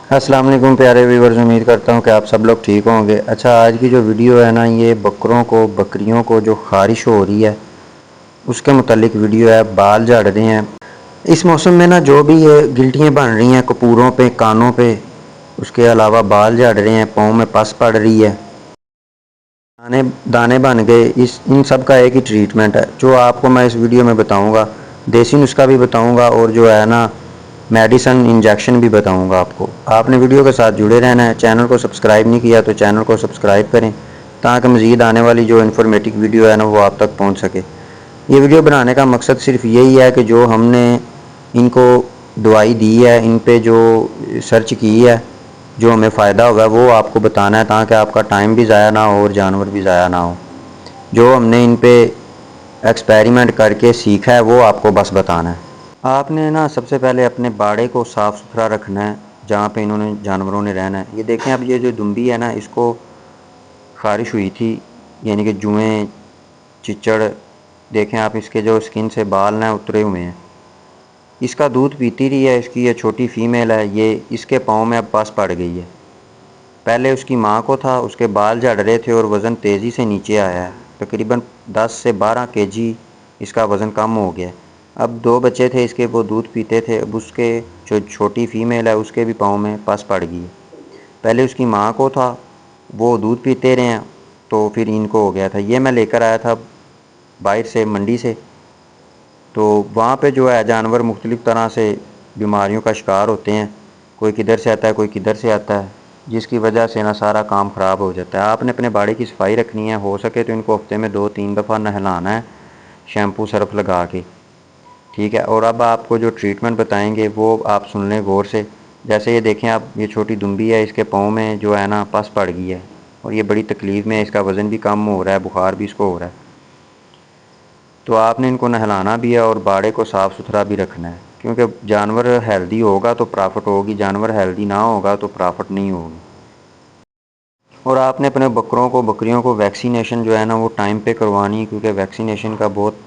अस्सलाम वालेकुम प्यारे व्यूवर्स, उम्मीद करता हूँ कि आप सब लोग ठीक होंगे। अच्छा, आज की जो वीडियो है ना, ये बकरियों को जो ख़ारिश हो रही है उसके मुतालिक वीडियो है। बाल झड़ रहे हैं इस मौसम में ना, जो भी ये गिल्टियाँ बन रही हैं कपूरों पे, कानों पे, उसके अलावा बाल झड़ रहे हैं, पाँव में पस पड़ रही है, दाने दाने बन गए, इस इन सब का एक ही ट्रीटमेंट है जो आपको मैं इस वीडियो में बताऊँगा। देसी नुस्खा भी बताऊँगा और जो है ना मेडिसन इंजेक्शन भी बताऊंगा आपको। आपने वीडियो के साथ जुड़े रहना है। चैनल को सब्सक्राइब नहीं किया तो चैनल को सब्सक्राइब करें ताकि मज़ीद आने वाली जो इन्फॉर्मेटिव वीडियो है ना वो आप तक पहुंच सके। ये वीडियो बनाने का मकसद सिर्फ यही है कि जो हमने इनको दवाई दी है, इन पे जो सर्च की है, जो हमें फ़ायदा होगा वो आपको बताना है ताकि आपका टाइम भी ज़ाया ना हो और जानवर भी ज़ाया ना हो। जो हमने इन पे एक्सपेरिमेंट करके सीखा है वो आपको बस बताना है। आपने ना सबसे पहले अपने बाड़े को साफ़ सुथरा रखना है जहाँ पे इन्होंने जानवरों ने रहना है। ये देखें, अब ये जो दुम्बी है ना, इसको ख़ारिश हुई थी, यानी कि जुएँ, चिचड़, देखें आप, इसके जो स्किन से बाल ना उतरे हुए हैं। इसका दूध पीती रही है, इसकी ये छोटी फ़ीमेल है, ये इसके पाँव में अब पस पड़ गई है। पहले उसकी माँ को था, उसके बाल झड़ रहे थे और वज़न तेज़ी से नीचे आया है। तकरीबन 10 से 12 केजी इसका वज़न कम हो गया है। अब 2 बच्चे थे इसके, वो दूध पीते थे, अब उसके जो छोटी फ़ीमेल है उसके भी पाँव में पस पड़ गई है। पहले उसकी माँ को था, वो दूध पीते रहे हैं, तो फिर इनको हो गया था। ये मैं लेकर आया था बाहर से, मंडी से। तो वहाँ पे जो है जानवर मुख्तलिफ़ तरह से बीमारियों का शिकार होते हैं। कोई किधर से आता है, कोई किधर से आता है, जिसकी वजह से ना सारा काम ख़राब हो जाता है। आपने अपने बाड़े की सफाई रखनी है, हो सके तो इनको हफ्ते में 2-3 दफ़ा नहलाना है, शैम्पू सर्फ लगा के, ठीक है। और अब आपको जो ट्रीटमेंट बताएंगे वो आप सुन लें गौर से। जैसे ये देखें आप, ये छोटी दुम्बी है, इसके पाँव में जो है ना पस पड़ गई है और ये बड़ी तकलीफ़ में है, इसका वज़न भी कम हो रहा है, बुखार भी इसको हो रहा है। तो आपने इनको नहलाना भी है और बाड़े को साफ़ सुथरा भी रखना है, क्योंकि जानवर हेल्दी होगा तो प्रॉफिट होगी, जानवर हेल्दी ना होगा तो प्रॉफिट नहीं होगी। और आपने अपने बकरियों को वैक्सीनेशन जो है ना वो टाइम पे करवानी है, क्योंकि वैक्सीनेशन का बहुत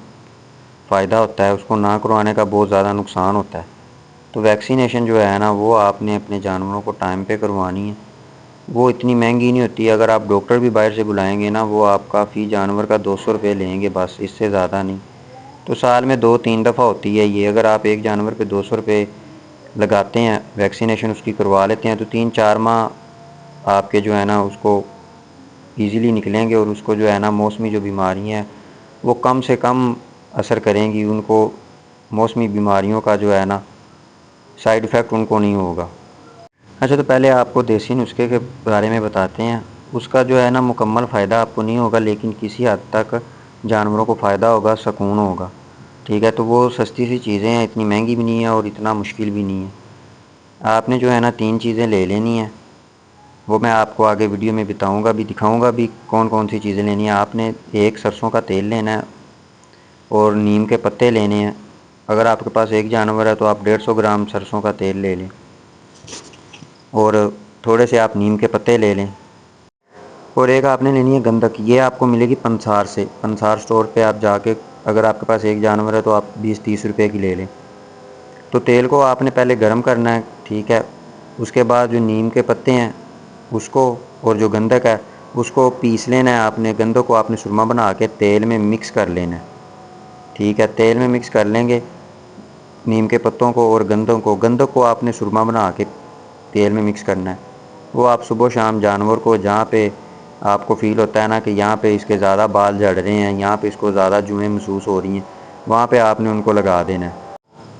फ़ायदा होता है, उसको ना करवाने का बहुत ज़्यादा नुकसान होता है। तो वैक्सीनेशन जो है ना वो आपने अपने जानवरों को टाइम पे करवानी है। वो इतनी महंगी नहीं होती है, अगर आप डॉक्टर भी बाहर से बुलाएंगे ना, वो आपका फ़ी जानवर का 200 रुपये लेंगे बस, इससे ज़्यादा नहीं। तो साल में 2-3 दफ़ा होती है ये। अगर आप एक जानवर पे 200 रुपये लगाते हैं, वैक्सीनेशन उसकी करवा लेते हैं, तो 3-4 माह आपके जो है ना उसको ईज़िली निकलेंगे और उसको जो है ना मौसमी जो बीमारियाँ हैं वो कम से कम असर करेंगी। उनको मौसमी बीमारियों का जो है ना साइड इफ़ेक्ट उनको नहीं होगा। अच्छा, तो पहले आपको देसी नुस्खे के बारे में बताते हैं। उसका जो है ना मुकम्मल फ़ायदा आपको नहीं होगा, लेकिन किसी हद तक जानवरों को फ़ायदा होगा, सुकून होगा, ठीक है। तो वो सस्ती सी चीज़ें हैं, इतनी महंगी भी नहीं है और इतना मुश्किल भी नहीं है। आपने जो है ना 3 चीज़ें ले लेनी है, वो मैं आपको आगे वीडियो में बताऊंगा भी, दिखाऊंगा भी कौन कौन सी चीज़ें लेनी है। आपने एक सरसों का तेल लेना है और नीम के पत्ते लेने हैं। अगर आपके पास एक जानवर है तो आप 150 ग्राम सरसों का तेल ले लें और थोड़े से आप नीम के पत्ते ले लें। और एक आपने लेनी है गंधक, ये आपको मिलेगी पंसार से। पंसार स्टोर पे आप जाके, अगर आपके पास एक जानवर है तो आप 20-30 रुपये की ले लें। तो तेल को आपने पहले गर्म करना है, ठीक है। उसके बाद जो नीम के पत्ते हैं उसको, और जो गंधक है उसको पीस लेना है आपने। गंधक को आपने सुरमा बना के तेल में मिक्स कर लेना है, ठीक है। तेल में मिक्स कर लेंगे नीम के पत्तों को और गंधक को आपने सुरमा बना के तेल में मिक्स करना है। वो आप सुबह शाम जानवर को, जहाँ पे आपको फ़ील होता है ना कि यहाँ पे इसके ज़्यादा बाल झड़ रहे हैं, यहाँ पे इसको ज़्यादा जुएँ महसूस हो रही हैं, वहाँ पे आपने उनको लगा देना है।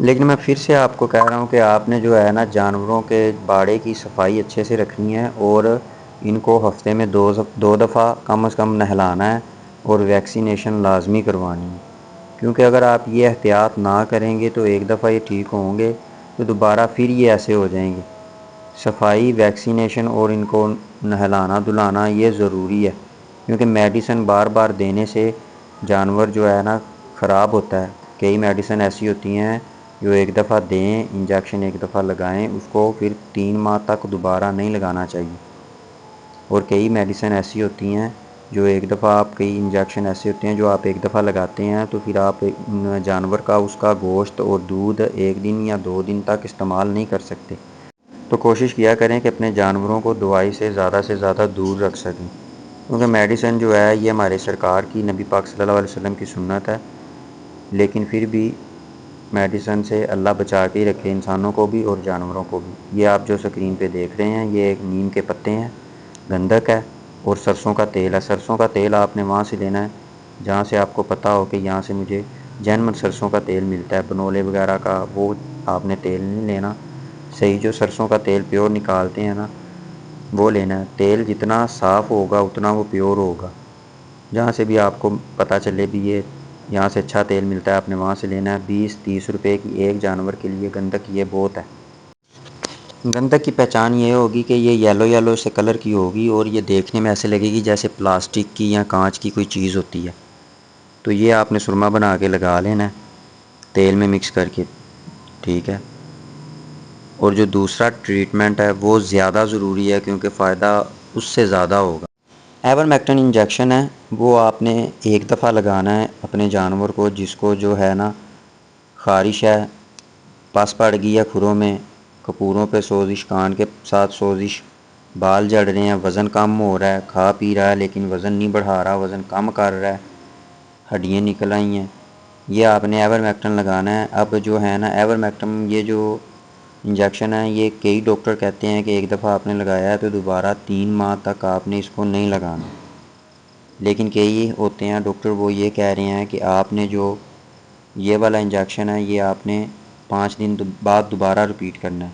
लेकिन मैं फिर से आपको कह रहा हूँ कि आपने जो है ना जानवरों के बाड़े की सफाई अच्छे से रखनी है और इनको हफ्ते में दो दफ़ा कम से कम नहलाना है और वैक्सीनेशन लाजमी करवानी है। क्योंकि अगर आप ये एहतियात ना करेंगे तो एक दफ़ा ये ठीक होंगे तो दोबारा फिर ये ऐसे हो जाएंगे। सफाई, वैक्सीनेशन और इनको नहलाना धुलाना ये ज़रूरी है, क्योंकि मेडिसिन बार बार देने से जानवर जो है ना ख़राब होता है। कई मेडिसिन ऐसी होती हैं जो एक दफ़ा दें, इंजेक्शन एक दफ़ा लगाएं, उसको फिर 3 माह तक दोबारा नहीं लगाना चाहिए। और कई मेडिसिन ऐसी होती हैं जो एक दफ़ा आप, कई इंजेक्शन ऐसे होते हैं जो आप एक दफ़ा लगाते हैं तो फिर आप जानवर का उसका गोश्त और दूध 1 दिन या 2 दिन तक इस्तेमाल नहीं कर सकते। तो कोशिश किया करें कि अपने जानवरों को दवाई से ज़्यादा दूर रख सकें, क्योंकि मेडिसिन जो है ये हमारे सरकार की, नबी पाक सल्लल्लाहु अलैहि वसल्लम की सुन्नत है। लेकिन फिर भी मेडिसिन से अल्लाह बचा के ही रखे इंसानों को भी और जानवरों को भी। ये आप जो स्क्रीन पे देख रहे हैं ये एक नीम के पत्ते हैं, गंधक है और सरसों का तेल है। सरसों का तेल आपने वहाँ से लेना है जहाँ से आपको पता हो कि यहाँ से मुझे जैनमन सरसों का तेल मिलता है, बनोले वगैरह का वो आपने तेल नहीं लेना। सही जो सरसों का तेल प्योर निकालते हैं ना, वो लेना है। तेल जितना साफ़ होगा उतना वो प्योर होगा। जहाँ से भी आपको पता चले भी ये यहाँ से अच्छा तेल मिलता है, आपने वहाँ से लेना है। 20-30 रुपए की एक जानवर के लिए गंधक ये बहुत है। गंधक की पहचान ये होगी कि ये येलो से कलर की होगी और ये देखने में ऐसे लगेगी जैसे प्लास्टिक की या कांच की कोई चीज़ होती है। तो ये आपने सुरमा बना के लगा लेना है तेल में मिक्स करके, ठीक है। और जो दूसरा ट्रीटमेंट है वो ज़्यादा ज़रूरी है क्योंकि फ़ायदा उससे ज़्यादा होगा। आइवरमेक्टिन इंजेक्शन है, वो आपने एक दफ़ा लगाना है अपने जानवर को जिसको जो है ना ख़ारिश है, पस पड़ गई है खुरों में, कपूरों पे सोजिश, कान के साथ सोजिश, बाल झड़ रहे हैं, वज़न कम हो रहा है, खा पी रहा है लेकिन वज़न नहीं बढ़ा रहा, वज़न कम कर रहा है, हड्डियाँ निकल आई हैं, ये आपने आइवरमेक्टिन लगाना है। अब जो है ना आइवरमेक्टिन ये जो इंजेक्शन है ये कई डॉक्टर कहते हैं कि एक दफ़ा आपने लगाया है तो दोबारा 3 माह तक आपने इसको नहीं लगाना। लेकिन कई होते हैं डॉक्टर वो ये कह रहे हैं कि आपने जो ये वाला इंजेक्शन है ये आपने 5 दिन बाद दोबारा रिपीट करना है।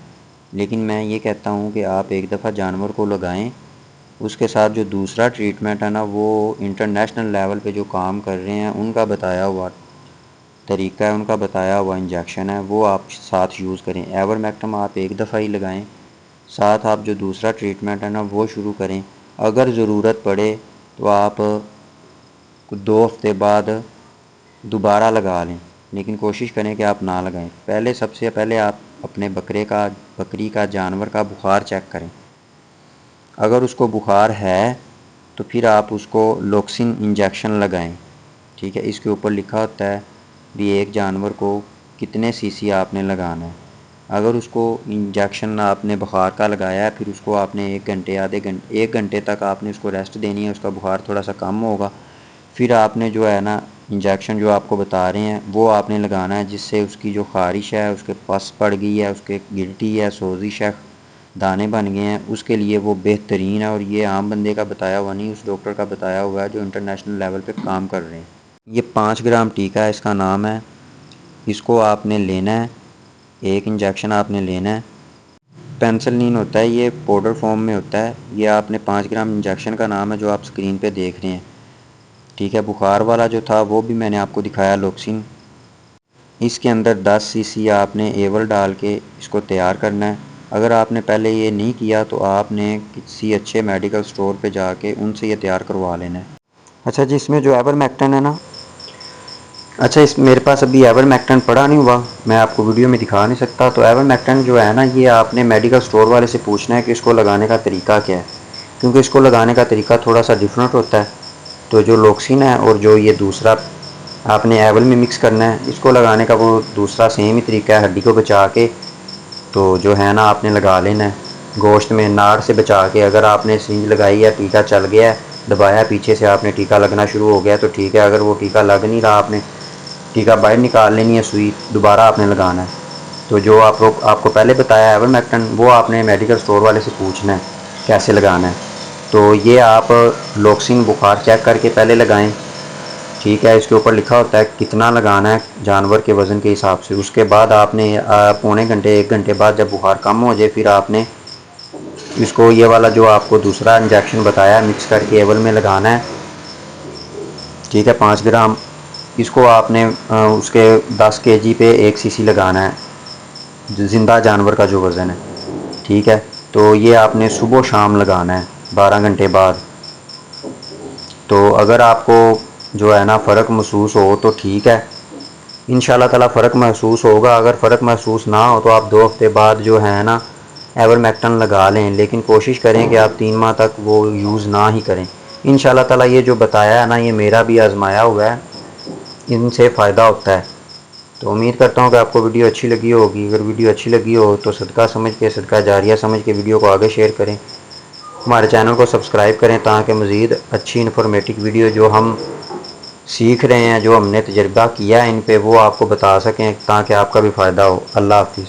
लेकिन मैं ये कहता हूँ कि आप एक दफ़ा जानवर को लगाएं, उसके साथ जो दूसरा ट्रीटमेंट है ना वो इंटरनेशनल लेवल पे जो काम कर रहे हैं उनका बताया हुआ तरीका है, उनका बताया हुआ इंजेक्शन है, वो आप साथ यूज़ करें। आइवरमेक्टिन आप एक दफ़ा ही लगाएं, साथ आप जो दूसरा ट्रीटमेंट है ना वो शुरू करें। अगर ज़रूरत पड़े तो आप 2 हफ्ते बाद दोबारा लगा लें, लेकिन कोशिश करें कि आप ना लगाएं। सबसे पहले आप अपने बकरी का जानवर का बुखार चेक करें। अगर उसको बुखार है तो फिर आप उसको लॉक्सिन इंजेक्शन लगाएं, ठीक है। इसके ऊपर लिखा होता है भी एक जानवर को कितने सीसी आपने लगाना है। अगर उसको इंजेक्शन आपने बुखार का लगाया है फिर उसको आपने 1 घंटे तक आपने उसको रेस्ट देनी है, उसका बुखार थोड़ा सा कम होगा। फिर आपने जो है ना इंजेक्शन जो आपको बता रहे हैं वो आपने लगाना है, जिससे उसकी जो ख़ारिश है, उसके पस पड़ गई है, उसके गिल्टी है, सोजिश है, दाने बन गए हैं, उसके लिए वो बेहतरीन है। और ये आम बंदे का बताया हुआ नहीं, उस डॉक्टर का बताया हुआ है जो इंटरनेशनल लेवल पे काम कर रहे हैं। ये 5 ग्राम टीका है, इसका नाम है। इसको आपने लेना है, एक इंजेक्शन आपने लेना है। पेंसिलिन होता है, ये पाउडर फॉर्म में होता है। ये आपने 5 ग्राम इंजेक्शन का नाम है जो आप स्क्रीन पे देख रहे हैं, ठीक है। बुखार वाला जो था वो भी मैंने आपको दिखाया लॉक्सिन। इसके अंदर 10 सीसी आपने एवर डाल के इसको तैयार करना है। अगर आपने पहले ये नहीं किया तो आपने किसी अच्छे मेडिकल स्टोर पे जाके उनसे ये तैयार करवा लेना है। अच्छा जी, इसमें जो आइवरमेक्टिन है ना, अच्छा इस मेरे पास अभी आइवरमेक्टिन पड़ा नहीं हुआ, मैं आपको वीडियो में दिखा नहीं सकता। तो आइवरमेक्टिन जो है ना ये आपने मेडिकल स्टोर वाले से पूछना है कि इसको लगाने का तरीका क्या है, क्योंकि इसको लगाने का तरीका थोड़ा सा डिफरेंट होता है। तो जो लॉक्सिन है और जो ये दूसरा आपने एवल में मिक्स करना है, इसको लगाने का वो दूसरा सेम ही तरीका है, हड्डी को बचा के तो जो है ना आपने लगा लेना है गोश्त में, नाड़ से बचा के। अगर आपने सिंज लगाई है, टीका चल गया है, दबाया पीछे से, आपने टीका लगना शुरू हो गया तो ठीक है। अगर वो टीका लग नहीं रहा, आपने टीका बाहर निकाल लेनी है सुई, दोबारा आपने लगाना है। तो जो आपको पहले बताया आइवरमेक्टिन वो आपने मेडिकल स्टोर वाले से पूछना है कैसे लगाना है। तो ये आप लॉक्सिन बुखार चेक करके पहले लगाएं, ठीक है। इसके ऊपर लिखा होता है कितना लगाना है जानवर के वज़न के हिसाब से। उसके बाद आपने पौने घंटे 1 घंटे बाद जब बुखार कम हो जाए फिर आपने इसको ये वाला जो आपको दूसरा इंजेक्शन बताया मिक्स करके एवल में लगाना है, ठीक है। 5 ग्राम इसको आपने उसके 10 केजी पे 1 सीसी लगाना है, ज़िंदा जानवर का जो वज़न है, ठीक है। तो ये आपने सुबह शाम लगाना है 12 घंटे बाद। तो अगर आपको जो है ना फ़र्क महसूस हो तो ठीक है, इंशाल्लाह ताला फ़र्क महसूस होगा। अगर फ़र्क महसूस ना हो तो आप 2 हफ्ते बाद जो है ना आइवरमेक्टिन लगा लें, लेकिन कोशिश करें कि आप 3 माह तक वो यूज़ ना ही करें। इंशाल्लाह ताला ये जो बताया है ना ये मेरा भी आजमाया हुआ है, इनसे फ़ायदा होता है। तो उम्मीद करता हूँ कि आपको वीडियो अच्छी लगी होगी। अगर वीडियो अच्छी लगी हो तो सदका समझ के, सदका जारिया समझ के वीडियो को आगे शेयर करें। हमारे चैनल को सब्सक्राइब करें ताकि मज़ीद अच्छी इन्फॉर्मेटिव वीडियो जो हम सीख रहे हैं, जो हमने तजर्बा किया है इन पे, वो आपको बता सकें ताकि आपका भी फ़ायदा हो। अल्लाह हाफ़िज़।